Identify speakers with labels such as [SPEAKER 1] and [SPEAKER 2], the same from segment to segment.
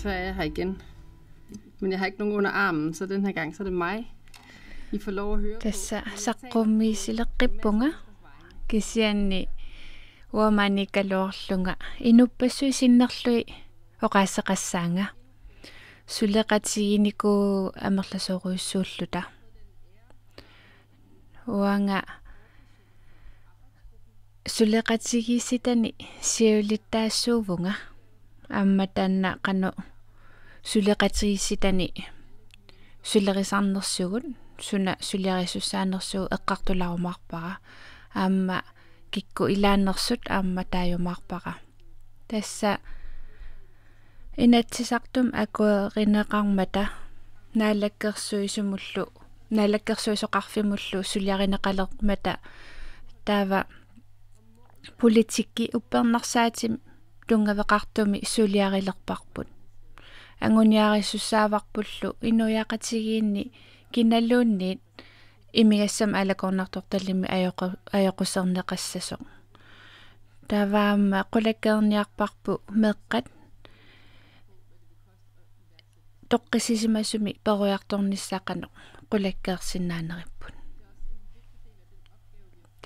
[SPEAKER 1] Så er jeg her igen. Men jeg har ikke nogen under armen, så den her gang så er det mig. I får lov at høre på.
[SPEAKER 2] Tässä saqqummiisileqqippunga kisianni uamanikaloorlunga inuppassuisinnerlui oqaaseqassaanga suleqatigiiniku amerlasoruissuulluta uanga suleqatigiisitani siulittaassuuvunga amma taanna qanu suleqatigiisitani sulerisarnersugut suna suliarisussaannersugu eqqartularumarpara amma kikku ilaannersut amma taajumarpara tassa inatsisartum akuerineqarmata naalakkersuisumullu suliarineqalermata taava politikki uppernarsaati tungaveqartumi suliarilerparput anguniarissussaavarpullu inuyaqatigiinni kinalluunniit imigassam alakornartortallimi ajoqusserneqassasoq taavaamma qulakkeerniarparpu meeqqat toqqisisimasumi perujartornissaaqanoq qulakkeersinnaaneripпут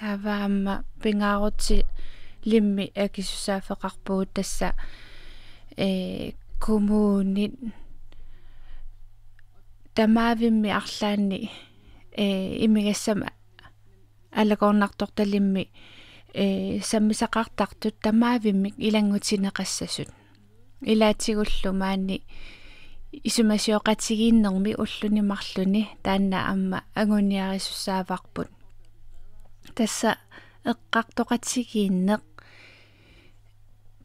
[SPEAKER 2] taavaamma pingaaruti limmi akissussaaffeqarpugut tassa kommunit tamaavimmi arlaanni imigassam alakornartortalimmi sammisaqartartut tamaavimmi ilangutineqassasut ilaatsigullu maanni isumasioqatigiinnermi ullunimarluni taanna amma anguniarissussaavarput tassa eqqartoqatigiinneq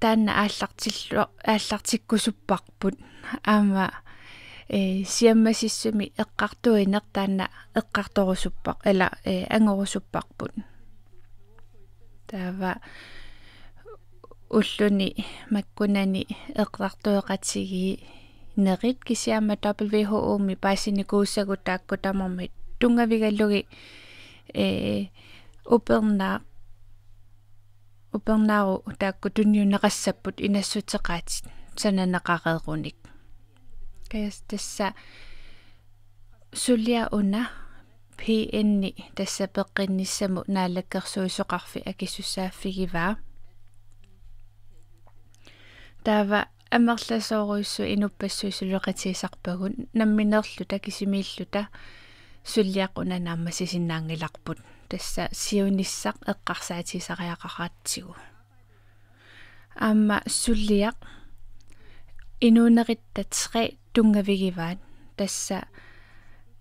[SPEAKER 2] taanna aallartikkusupparput amma siammasissumi eqqartuineq taanna eqqartorusuppaq ala angorusupparput taava ulluni makkunani eqqartueqatigi nerit kisiama WHO mi paasinikuussagu taakkutamormit tungavigallugi upernaaru taakku tunniuneqassapput inassutеqaatit sananaqareerunik kas tassa sulia una PNni tassa peqqinnissamu naalakkersuisoqarfi akissussaaffigivaa taava amerlasooruissu inuppassuisuleqatiisarpagun nammineerluta kisimiilluta sulliaquna naammasisinnaaങ്ങിlarput tassa siunissaq eqqarsaatiisariaqaraatigu amma sulliaq inuunerittat 3 tungavigivaat tassa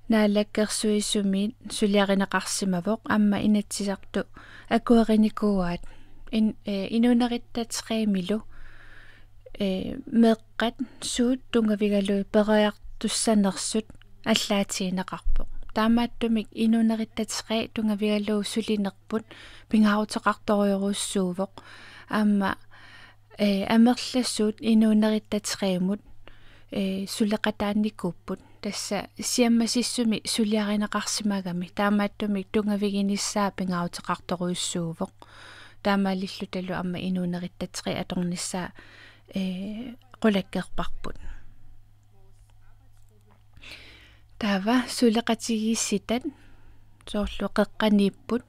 [SPEAKER 2] naalakkersuissumiit suliarineqarsimavoq amma inatsisartu akuerinikuaat inuunerittat 3 milu meeqqat suut tungavigalui periartussanersut аллаатигинеқарпоқ таамааттумик инунериттатеқи тунгаviгалуу сулинерпут пингаарутеқарториоруссуувоқ аама амерлассуут инунериттатеқимут сулеқатаанникууппут тасса сиаммасиссуми сулиаринеқарсимагами таамааттумик тунгавигиниссаа пингаарутеқарторуйуссуувоқ таамаалиллуталу амма инунериттатеқи аторниссаа qulakkeerparput taava suleqatigiissitat soorlu qeqqaniipput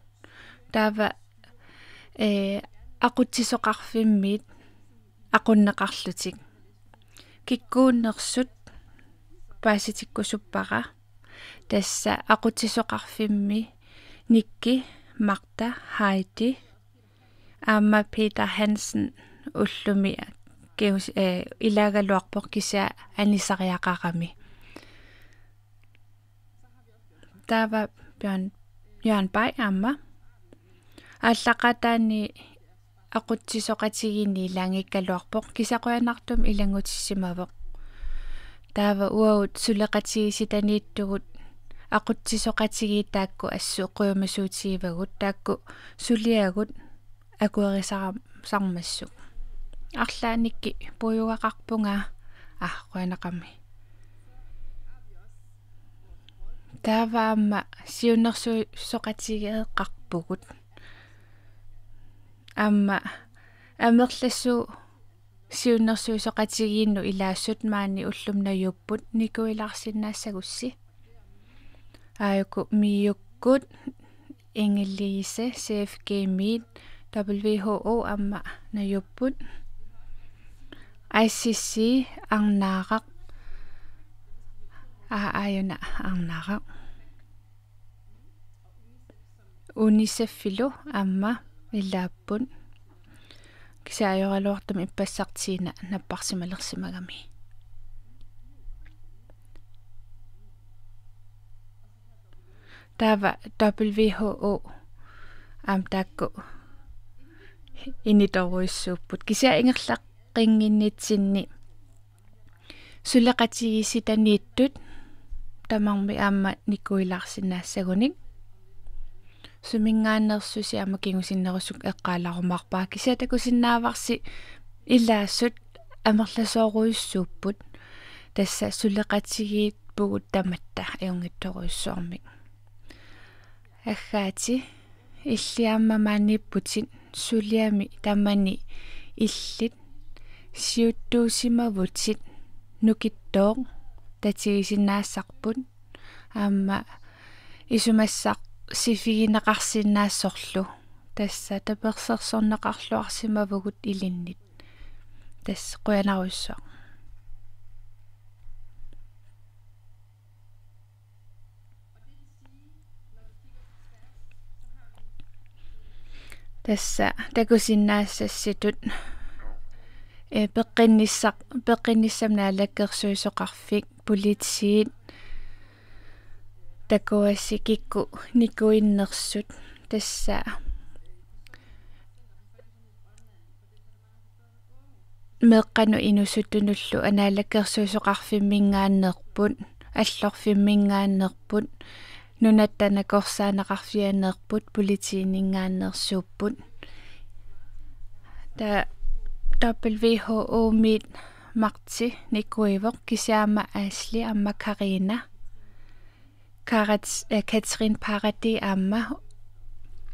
[SPEAKER 2] taava aqutsisoqarfimmiit aqunneqarlutik kikkuunnersut paasitikkusuppara tassa aqutsisoqarfimmi Nikki Marta Heidi amma Peter Hansen ullumi keus ilagaluarpoq kisa anisariaqaqami taava Bjørn Bay amma allaqataani aqutsisoqatigiini ilaangikkaluarpoq kisaquanartum ilangutissimavoq taava uaut suleqatigisitaniittugut aqutsisoqatigiitaakku assuuqquumasuutigivagut taakku suliagut akuerisarmassuk арлааникки пуйугақарпунга quanaqami тааваама сиунерсуусоқатигеэққарпугут амма амерлассуу siunnersuusoqatigiinnu ilaassut maani ullumnayupput nikuilarsinnaassagussi aayuku miukkut Inge-Lise CFG Meet WHO amma nayupput ICC arnaaraq aayuna arnaaraq UNICEF-ilu amma illaapput kisiajoraluartum ippassartiina napparsimalersimagami tava WHO taakku initoruissuupput kisia ingerlaqqinginnitsinni suleqatigisitaniittut tamarmi aamma nikuilarsinnaassaguni sumingaannersusi aama kingusinnerusuk eqqaalarumarpaa kisia takusinnaavarsi ilaassut amerlasooruissuupput tassa suleqatigiit pugut tamatta iungittoruissuarmik аггаати иллиаммамаанииппутит сулиами тамани иллит сиуттуусимавутит нукиттоо татигисинаассарпут аама исумассақ сифигинеқарсинаассорлу тасса таперсерсорнеқарлуарсимавгут илиннит тасс қуянаруйссоо тасса такусиннаассасситут пеққинниссамнаалаккерсуисоқарфик политсиит такуассикикку никуиннерсут тасса меққану инусуттунуллу анаалаккерсуисоқарфиммингааннерпут аллорфиммингааннерпут нунаттана корсаанеқарфианерпут политиинингааннерсууппут та WHO мит марти никуивоқ кисаама аасли амма карина Katrin Paradi аама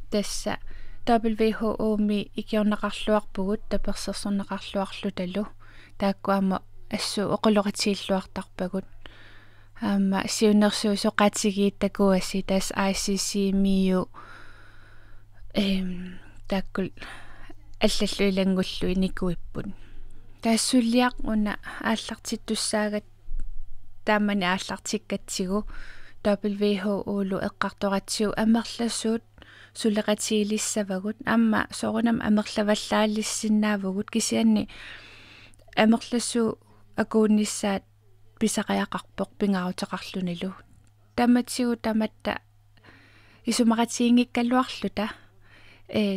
[SPEAKER 2] тасса WHO ми икиорнеқарлуарпугут таперсерсорнеқарлуарлу талу тааккуама ассу оқулоқатииллуартарпагут аама сиунерсуусоқатигиит такуаси тас ICC миу тааккул аллаллу илангуллу иникуиппут таассуллиақ уна ааллартиттуссаагат таамани ааллартиккатсигу WHO-лу эққарторатсиу амерласуут сулеқатиилиссавагут амма сорунам амерлаваллаалиссиннаавгут кисианни амерласуу акуунниссаат писақаяқарпоқ пингаутеқарлунилу таматсигу таматта исумақатиингиккалуарлута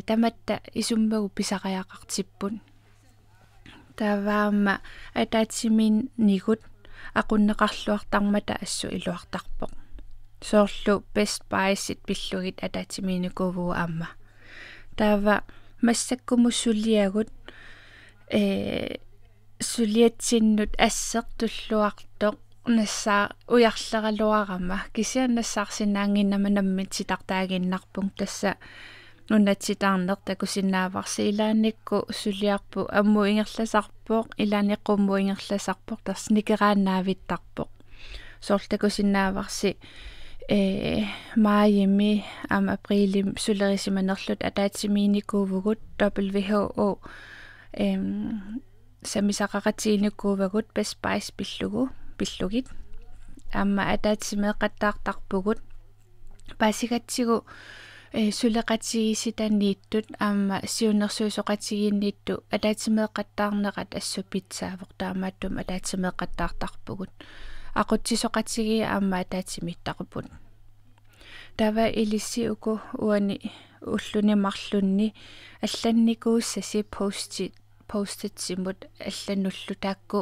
[SPEAKER 2] таматта исуммагу писақаяқартиппут таваама атаатсимин нигут aqunneqarluartarmata assu iluartarpoq soorlu Best Buy-sit pillugit ataatimiinukuvugu aamma taava massakkumussuliagut suliatsinnut asseq tulluartoq nassaa ujarleraluarama kisiannassаарsinnaanginnama sitartaaginnarpung tassa nunnatsitaarneq takusinnaavarsi ilaannikku suliarpu ammu ingerlasarpoq ilaanniqqummu ingerlasarpoq tarsnikeraannaavittarpoq soortakusinnaavarsi maayimi am aprilim sulerisimanerlut ataatimiinikuuvugut WHO samisaqaqatiinikkuuvagut Best Buy pillugit amma ataatisimeeqattaartarpugut paasigatsigu suleqatigisitaniittut aama siunersuusoqatigiinniittu ataatisimeeqattaarneqat assu pitsaavoq taamaattum ataatisimeeqattaartarpugut aqutsisoqatigi aama ataatimittaquput tava ilissi uku uani ullunimarlunni алланникууссаси поститсимут алланнуллу таакку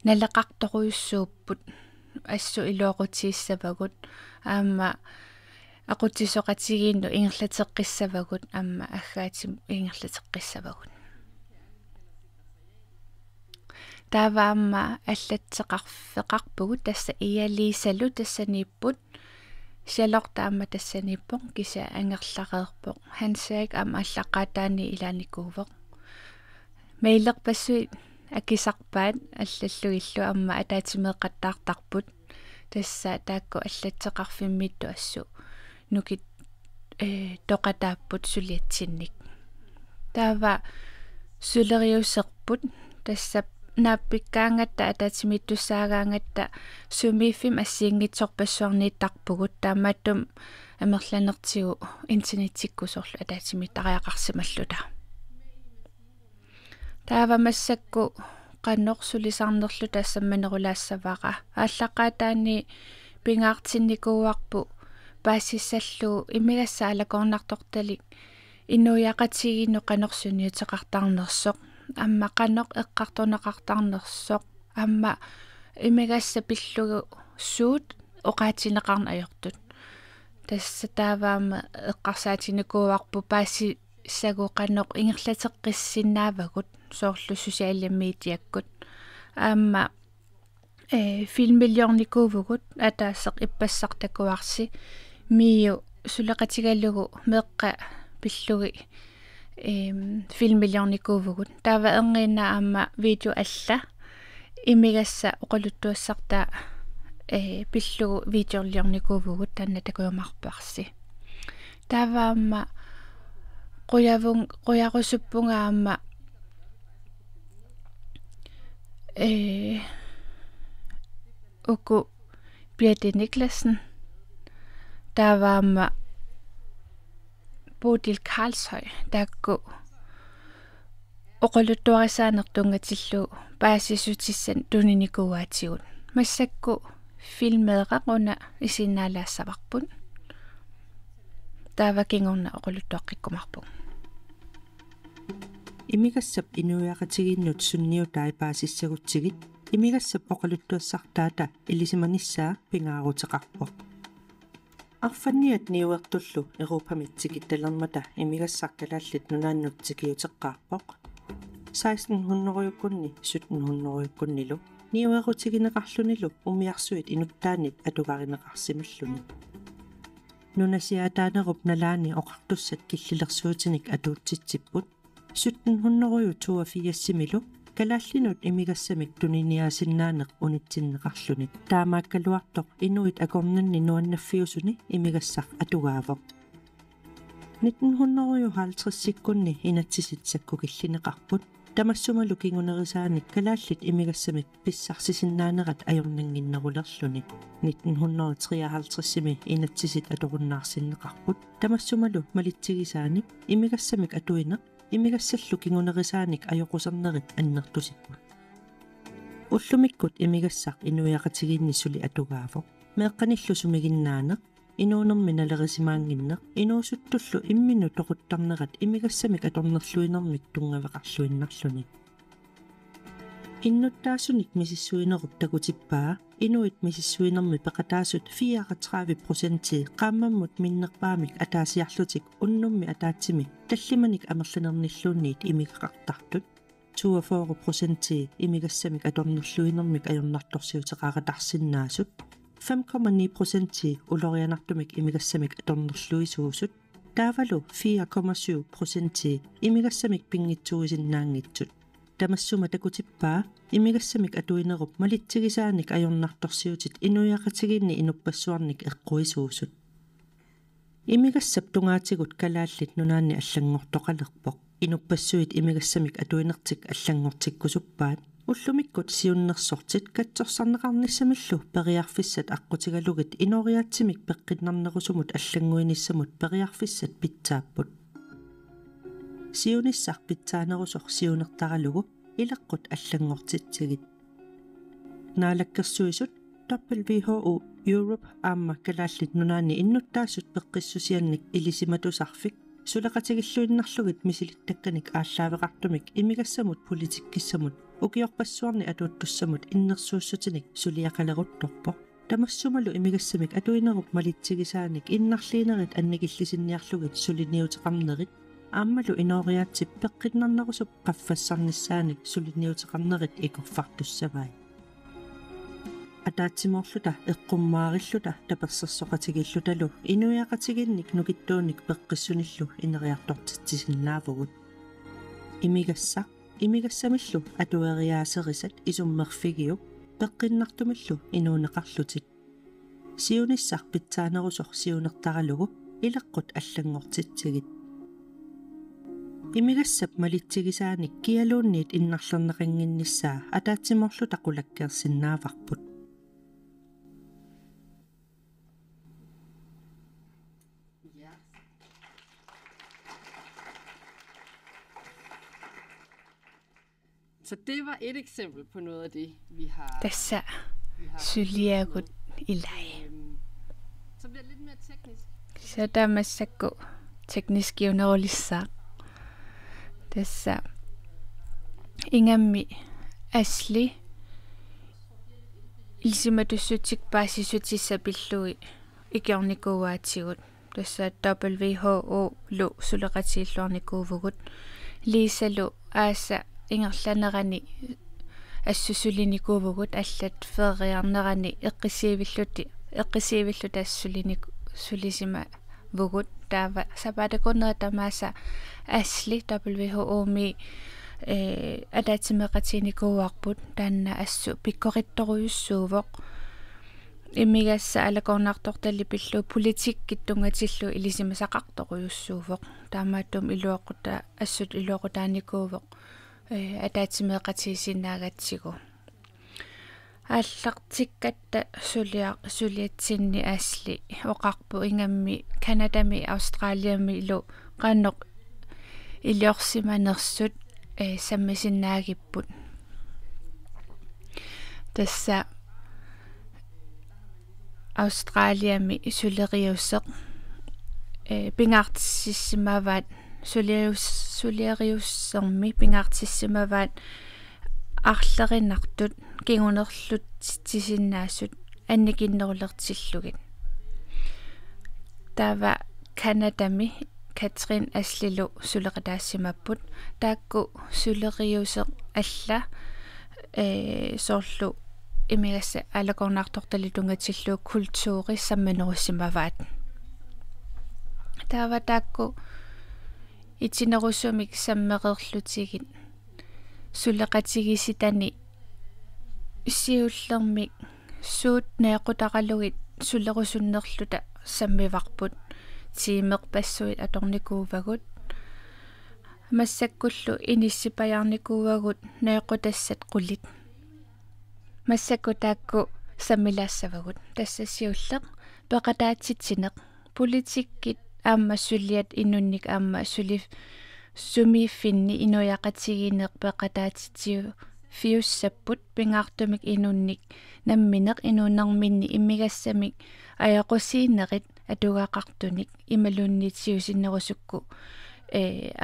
[SPEAKER 2] налеқарторуйуссууппут ассу илуоқутииссавагут аама aqutsisoqatigiinnu ingерлатеққиссавагут аама аггаатим ингерлатеққиссавагут таваама аллатсеқарфеқарпугут тасса иалиисалу тассанииппут сиалортаама тассанииппоқ киса ангерлареерпоқ хансаак аама аллаққаатаани илааникуувоқ меилерпассуи акисарпаат аллаллуиллу амма атаатимеэққаттаартарпут тасса таакку аллатсеқарфиммитту ассу нукит тоқатааппут сулиатсинник таава сулериусерпут тасса нааппиккаангатта атаатимиттуссаагаангатта сумииффим ассиингитсорпассуарнииттарпугут таамааттум амерланертигу интернеттиккусорлу атаатимиттариақарсималлута таава массакку qannorsulisarnerlu taassammanerulaassavaqa ааллаққаатаани пингаартинникууарпу паассиссаллу имигасса алакорнарторталик инуяқатигинну qanорсуниутеқартарнерсоқ амма qannoq эққарторнеқартарнерсоқ амма имигасса пиллугу суут оқаатинеқарна ajortut тасса тааваама эққарсаатинникууарпу паасси сагу qannoq ингерлатеққиссиннаавагут соорлу социале медиаккут аама филмиллиорникуувгут атаассеқ иппассартакуарси миу сулеқатигаллугу меққа пиллуги филмиллиорникуувгут таава энгиина аама видео алла имигасса оқалуттуассартаа пиллугу видеорлиорникуувгут танна такуйумарпарси тааваама qoyarusuppungaamma uku Birte Niklasen taavaamma Bodil Karlshøj taakku oqaluttuarisaanertungatillu paasisutissan tuninikuaatigut massakku filmeeqaquna isinnaalaassavaqpun таавакингорна оқулуттуаққиккумарпу
[SPEAKER 3] имигассап инуяақатигиннут сунниутаи паасиссагутсигит имигассап оқалуттуассартаата илисиманиссаа пингаарутеқарпо арфанниат ниуертуллу европамитсигит талермата имигассаркалааллит нунааннутсикиутеққарпоқ 1600-юккунни 1700-юккуннилу ниуерутигинеқарлунилу умиарсуит инуттаанит атугаринеқарсималлуни нунасиатаанеруп налаани оқартуссат киллилерсуутиник атуутситсиппут 1782 калааллинут имигассамик туниниаасиннаанеқ унитсиннеқарлуни таамааккалуартоқ инуит акорнанни нуаннаффиусуни имигассар атугаавоқ 1950-сиккунни инатсиситсакку киллинеқарпут тамассумалу кингунерисааник калааллит имигассамик писсарсисиннаанерат ajornanginnerulерлуни 1953-сими инатсисит аторуннаарсиннеқарпут тамассумалу малитсигисааник имигассамик атуинеқ имигассаллу кингунерисааник ajоқусернерит аннертусиппут уллумиккут имигассақ инуяқатигинни сули атугаавоқ меэққаниллу сумигиннаанеқ инуунерми налерисимаангиннеқ инуусуттуллу иммину тоқуттарнерат имигассамик аторнерлуинермик тунгавеқарлуиннарлуни иннуттаасуник мисиссуинеруп такутиппаа инуит мисиссуинерми пеқатаасут 34% qaammammut minnerpaamik ataasiarlutik unnummi ataatsimik tallimanik amerlanernillaunniit imigaqartartut 42% imigасsamik atornerluinermik ajornartorsiuteqaratarsinnaasut 5,9% ulorianartumik imigасsamik atornerluisuusut taavalu 4,7% imigасsamik pingitsuusinnaangitsut tamassuma takutippaa imigасsamik atuinerup malitsigisaanik ajornartorsiutit inuyaqatiginni inupassuarnik eqquisuusut imigassap tungaatigut kalaallit nunaanni allangortoqalerpoq inupassuit imigасsamik atuinertik allangortikkusuppaat уллумиккут сиуннерсорtit катсорсарнеқарнissamаллу периарфиссат аққутигалугит иноориаатсимик пеққиннарнерусумут аллангуиниссамут периарфиссат питсааппут сиуниссар питсаанерусор сиунертаралугу илаққут аллангортитсигит наалаккерсуисут WHO Europe аама калааллит нунаани иннуттаассут пеққиссусианник илисиматусарфик сулеқатигиллуиннарлугит мисилиттакканик ааллаавеқартумик имигассамут политиккиссамут укиорпассуарни атуаттуссамут иннерсууссутиник сулиақалерутторпо тамассумалу имигассамик атуинеруп малитсигисааник иннарлиинерит аннигиллисинниарлугит сулиниутеқарнерит ааммалу иноориаатсип пеққиннарнерусуп қаффассарниссааник сулиниутеқарнерит икорфартуссавай атаатсимоорлута эққуммаариллута таперсерсоқатигиллуталу инуяқатигинник нукиттууник пеққиссуниллу инериартортитсисиннаавгут имигасса имигасsamillu атуэриаасерисат исуммерфигиу пеққиннартумиллу инуунеқарлутит сиунissaq питсаанерусор сиунертаралугу илеққут аллангортитсигит имигассап малитсигисааник киалуунниит иннарлернеқингинниссаа атаатсиморлу тақулаккерсиннааварпут
[SPEAKER 1] Så det var et eksempel på noget af det, vi har...
[SPEAKER 2] Tässä syliagut ilai.
[SPEAKER 1] Så bliver det lidt mere teknisk.
[SPEAKER 2] Så der er masser af teknisk jævnårligsa. Tässä ingami asli. Ilsimatussutik basisutisapillui ikiornikuaatigut. Tässä WHO lo suleqatiilluarnikuuvugut. Liisalu aasa ingerlanerani assusulinikuuvugut allat feeriarnerani eqqisiivillut assulinik sulisima vugut taava sapatakunner tamaasa asli WHO mi ataatimeqatiinikuuarput taanna assu pikkorittoruyussuuvoq imigassa alakornaartortalli pillu politikkit tungatillu ilisimasaqartoruyussuuvoq taamaattum iluoqquta assut iluoqutaanikuuvoq атаатимеэқатигисинаагатсигу ааллартиккатта сулиатсинни аасли оқарпу ингамми канадами австралиами илу qaannoq илиорсиманерсут саммисиннаагиппут тасса австралиами сулериусеқ пингаартиссимаваат сулиариуссерми пингаартиссимаваат арлеринартут кигунерлут тисиннаассут анникиннерулертиллугит тава канадами Katrin аслилу сулеқатаассимаппут таакку сулериусеқ алла соорлу имигасса алакорнаартортали тунгатиллуу культури самманеруссимаваат тава таакку итинерусумик саммеқерлутигит сулеқатигиситани сиуллермик суут неэқутақалугит сулерусуннерлута саммиварпут тиимеқпассуит аторникуувагут массаккуллу иниссипаярникуувагут неэқутассат қулит массакку таакку саммилаассавагут тассассиуллеқ пеқатаатситсинеқ политиккит аама сулиат инунник аама сумиффинни инуяқатигинеқ пеқатаатитсиу фиуссаппут пингаартумик инунник намминеқ инуннэрминни иммигассамик аяқусиинерит атугаақартуник ималууннитсиусиннерусукку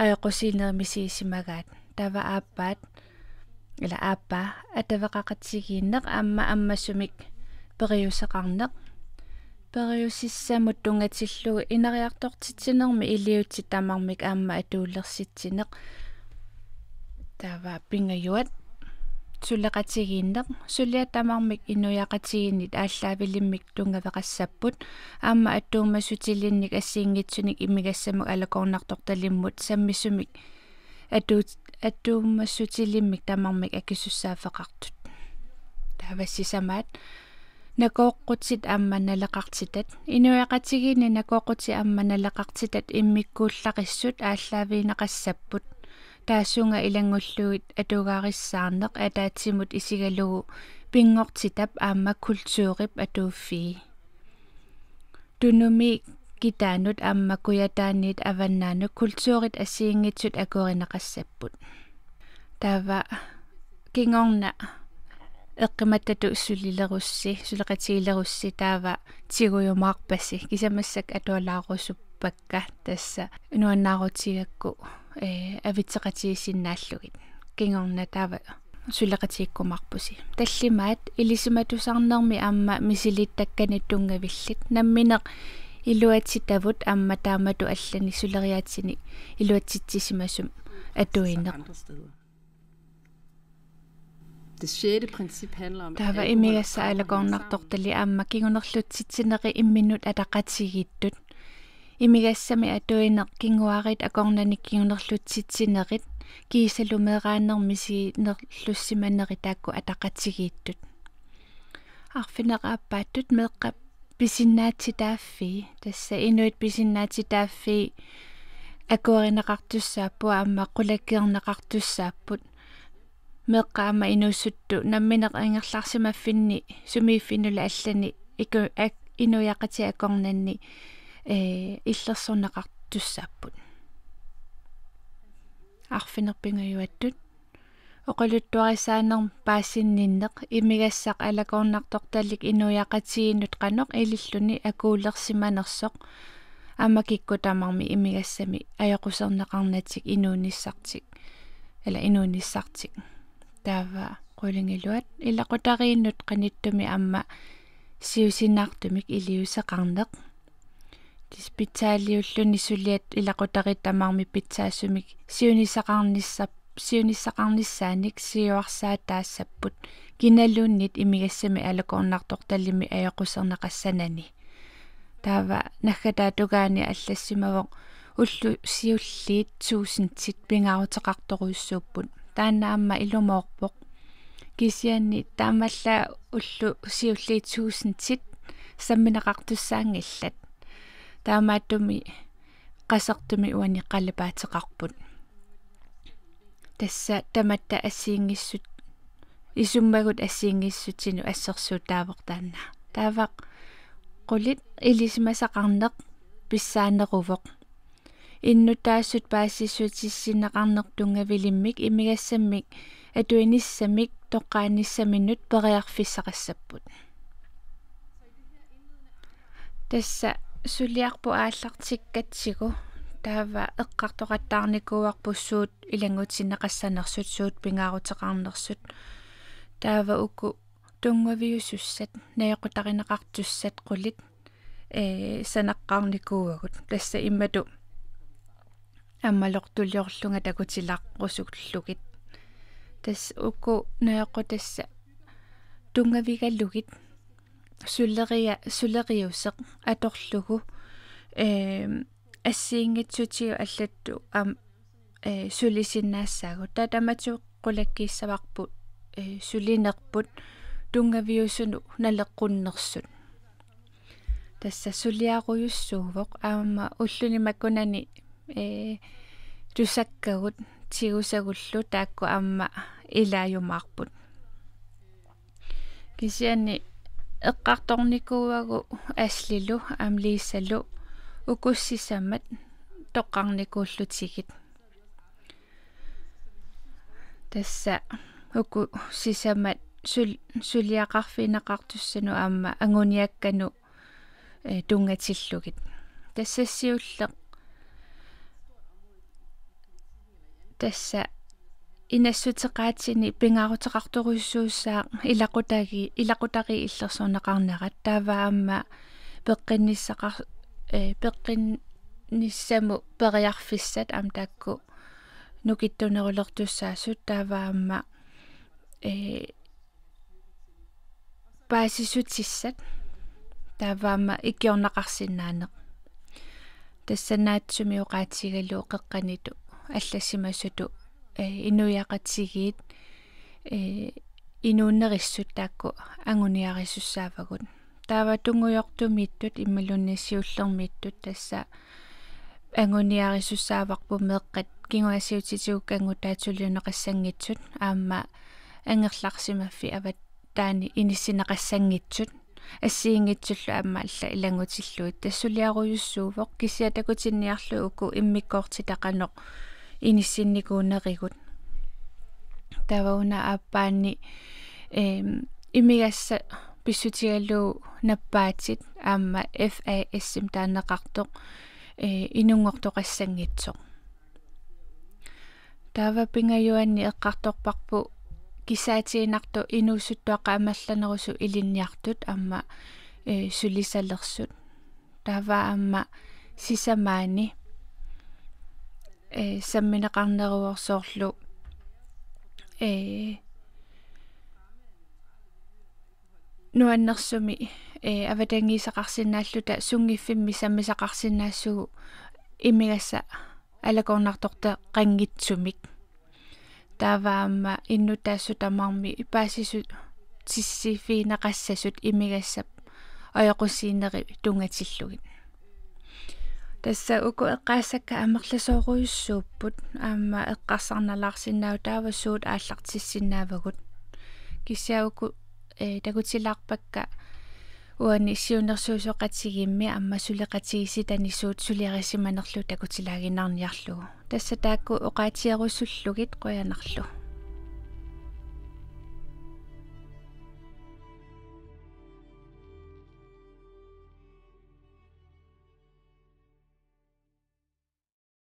[SPEAKER 2] аяқусиинермисиисимагаат тава ааппаат ила ааппа атавеқақатсигииннеқ аммассумик периусеқарнеқ периусиссамут тунгатиллугу инериартортитсинерми илиутси тамармик аама атуулерситсинеқ тава пингаюат сулеқатигииннеқ сулиатамармик инуяқатигиннит ааллаавилиммик тунгавеқассаппут аама аттуумасутилинник ассиингитсуник иммигассаму алакорнарторталиммут саммисумик аттуумасутилиммик тамармик акисуссаафеқартут тавассисамаат накооққутсит аама налеқартитат инуяқатигини накооққути аама налеқартитат иммиккууллақиссут ааллаавиинеқассаппут таасунга илангуллуит атугаариссаарнеқ атаатсимут исигалугу пингортитап аама культуурип атууффии тунуми китаанут аама куятааниит аваннаану культуурит ассиингитсут акуаринеқассаппут таава кингорна эққиматтату сулеқатигилерусси таава тигуйумаарпасси кисамассак атуалаарусуппакка тасса инуаннаарутигакку авитсеқатигисиннааллугит кингорна таава сулеқатигиккумарпуси таллимаат илисиматусарнерми аама мисилиттакканит тунгавиллит намминеқ илуатситавут аама таамату аллани сулериаатсини илуатситсисимасум атуинеқ
[SPEAKER 1] Det sjette princip handler om
[SPEAKER 2] тава имигасса алакорнарторtali аама кигунерлутситсинери имминут атақатигиттут имигассами атуинеқ кингуарит акорнаниккиунерлутситсинерит киисалумеерааnermi синерлуссиманери таакку атақатсигииттут арфинеқааппааттут меэққап писиннаатситааффи тасса инуит писиннаатситааффи акуаринеқартуссааппу аама қулаккиернеқартуссааппут меэққаама инуссутту намминеқ ингерларсимаффинни сумииффинула аллани ику инуяқати акорнанни иллерсорнеқартуссааппут арфинерпингаюаттут оқалуттуарисаанер паассинниннеқ имигассақ алакорнарторталлик инуяқатигиннут қаноқ илиллуни акуулерсиманерсоқ амакиккутамарми имигассами аёқусернеқарнатик инуунниссартик таава qulingilluat илақутарииннут қаниттуми амма сиусинаартумик илиусеқарнеқ диспитаалиуллуни сулиат илақутаритамарми питсаассумик сиунисақарниссааник сиуарсаа таассаппут киналууннит имигассами алакорнарторталлими аёқусернеқассанани таава наггатаатугаани аллассимавоқ уллу сиуллиит 1000-тит пингаарутеқарторуйуссууппут тааннаамма илумоорпоқ кисианни таамалла уллу сиуллиит 1000-тит самминеқартуссаангиллат таамааттуми қасертуми уаниққалапаатеқарпут тасса таматта ассиингиссут исуммагут ассиингиссутсину ассерсуу таавортаанна таавақ qulит илисмасақарнеқ писсаанерувоқ иннутаассут паассиссуутиссинеқарнертунгавилиммик имигассаммик атуиниссамик тоққааниссаминут периарфиссақассаппут тасса сулиарпу ааллартиккатсигу таава эққартоқаттаарникууарпуссуут илангутсинеқассанерсут суут пингаарутеқарнерсут таава уку тунгавиусуссат наёқутаринеқартуссат qulит санаққарникууагут тасса иммату аммалортулиорлунга такутилаққусуллугит тас уку наёқутасса тунгавигаллугит сулериусеқ аторлугу ассиингитсутиу аллатту сулисиннаассаагу татамату qulakkiissavaqput сулинерпут тунгавиусуну налеққуннерсут тасса сулиаруйуссуувоқ аама уллуни маккунани тусаккагут тигусагуллу таакку аама илааюмаарпут кисиани эққарторникууагу аслилу амлииссалу укуссисамат тоққарникууллутигит тасса уку сисамат сулиақарфинеқартуссану аама ангуниаккану тунгатиллугит тассассиуллеқ тасса инассутеқаатсини пингаарутеқарторуйуссууссаа илақутари иллерсорнеқарнерат тааваамма пеққинниссаму периарфиссат амтаакку нукиттунерулертуссаасут тааваамма паасисутиссат тааваамма иккиорнеқарсинаанеқ тассанаатсуми оқаатсигалуу қеққаниту аллассимасуту инуяқатсигиит инууннериссут таакку ангуниарисуссаавагут таава тунгуйортумииттут иммалунниссиуллермииттут тасса ангуниарисуссааварпу меэққат кингуасиутитигуккангу таатсулиунеқассангитсут аама ангерларсимаффи ават таани иниссинеқассангитсут ассиингитсуллу аама алла илангутиллуит тассулиаруйуссуувоқ кисиатакутинниарлу уку иммиккоортитақаноқ иниссинникуунеригут тавауна ааппаанни имигасса писсутигаллуу наппаатит аама FAS-им таанеқартоқ инунгортоқассангитсоқ таава пингаюанни эққарторпарпу кисаатиинарту инуусуттуақа амалланерусу илинниартут аама сулисалерсут таава аама сисамаани самминеқарнеруорсоорлу нуаннерсуми аватангиисақарсинааллута сунгиффимми саммисақарсинаассугу имигасса алакорнарторте қангитсумик тааваама иннутаассу тамарми ипаасису тиссифиинеқассасут имигассап аёқуссиинери тунгатиллугит тасса уку эққаассакка амерласооруйуссууппут аама эққарсарналаарсинаау таавассуут ааллартиссинаавагут киссауку такутилаарпакка уани сиунерсуусоқатсигимми амма сулеқатигиси танисуут сулиарисиманерлу такутилагинарниарлугу тасса таакку оqaатиерусуллугит қоянарлу